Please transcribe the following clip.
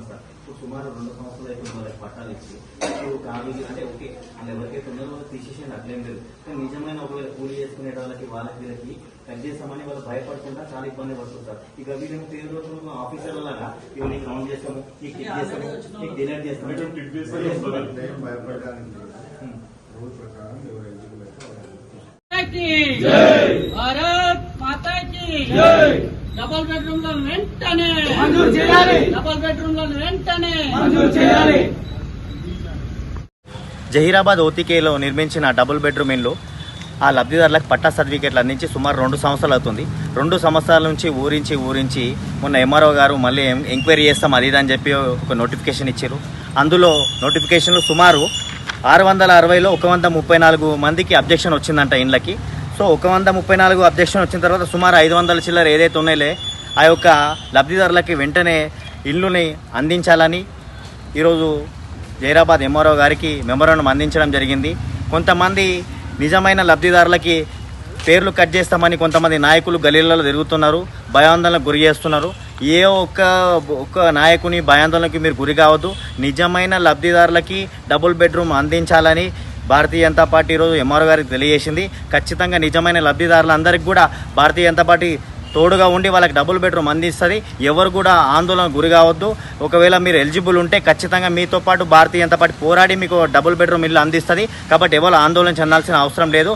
Sir. ఇప్పుడు సుమారు 2 సంవత్సరాలు అయితే వాళ్ళకి పట్టాలు ఇచ్చి ఇప్పుడు ఖాళీ అంటే ఓకే వాళ్ళు ఎవరికైతే ఉన్నారో తీసేసేయండి, అట్లేం లేదు. కానీ నిజమైన ఒకవేళ కూలీ చేసుకునే వాళ్ళకి వీళ్ళకి కట్ చేస్తామని వాళ్ళు భయపడకుండా చాలా ఇబ్బంది పడుతుంది సార్. ఇక వీళ్ళకి పేరు రోజులు ఆఫీసర్ల లాగా ఇవి నీకు రౌండ్ చేస్తాము, నీకు కిక్ చేస్తాము, నీకు డిలీట్ చేస్తాము. భారత్ మాతా కి జై. డబుల్ బెడ్రూమ్ లో వెంటనే మంజూరు చేయాలి. డబుల్ బెడ్రూమ్ లో వెంటనే మంజూరు చేయాలి. జహీరాబాద్ ఓతికేలో నిర్మించిన డబుల్ బెడ్రూమ్ ఇల్లు ఆ లబ్ధిదారులకు పట్టా సర్టిఫికేట్లు అందించి సుమారు 2 సంవత్సరాలు అవుతుంది. 2 సంవత్సరాల నుంచి ఊరించి మొన్న ఎంఆర్ఓ గారు మళ్ళీ ఎంక్వైరీ చేస్తాం అది అని చెప్పి ఒక నోటిఫికేషన్ ఇచ్చారు. అందులో నోటిఫికేషన్లు సుమారు 660లో 134 మందికి అబ్జెక్షన్ వచ్చిందంట ఇండ్లకి. సో 134 అబ్జెక్షన్ వచ్చిన తర్వాత సుమారు 500 చిల్లర ఏదైతే ఉన్నాయో ఆ యొక్క లబ్ధిదారులకి వెంటనే ఇల్లుని అందించాలని ఈరోజు జహీరాబాద్ ఎంఆర్ఓ గారికి మెమోరాండం అందించడం జరిగింది. కొంతమంది నిజమైన లబ్ధిదారులకి పేర్లు కట్ చేస్తామని కొంతమంది నాయకులు గలీలలో తిరుగుతున్నారు, భయాందోళనకు గురి చేస్తున్నారు. ఏ ఒక్క నాయకుని భయాందోళనకి మీరు గురి కావద్దు. నిజమైన లబ్ధిదారులకి డబుల్ బెడ్రూమ్ అందించాలని భారతీయ జనతా పార్టీ ఈరోజు ఎంఆర్ఓ గారికి తెలియజేసింది. ఖచ్చితంగా నిజమైన లబ్ధిదారులందరికీ కూడా భారతీయ జనతా పార్టీ తోడుగా ఉండి వాళ్ళకి డబుల్ బెడ్రూమ్ అందిస్తుంది. ఎవరు కూడా ఆందోళన గురి కావద్దు. ఒకవేళ మీరు ఎలిజిబుల్ ఉంటే ఖచ్చితంగా మీతో పాటు భారతీయ జనతా పార్టీ పోరాడి మీకు డబుల్ బెడ్రూమ్ ఇల్లు అందిస్తుంది. కాబట్టి ఎవరు ఆందోళన చెందాల్సిన అవసరం లేదు.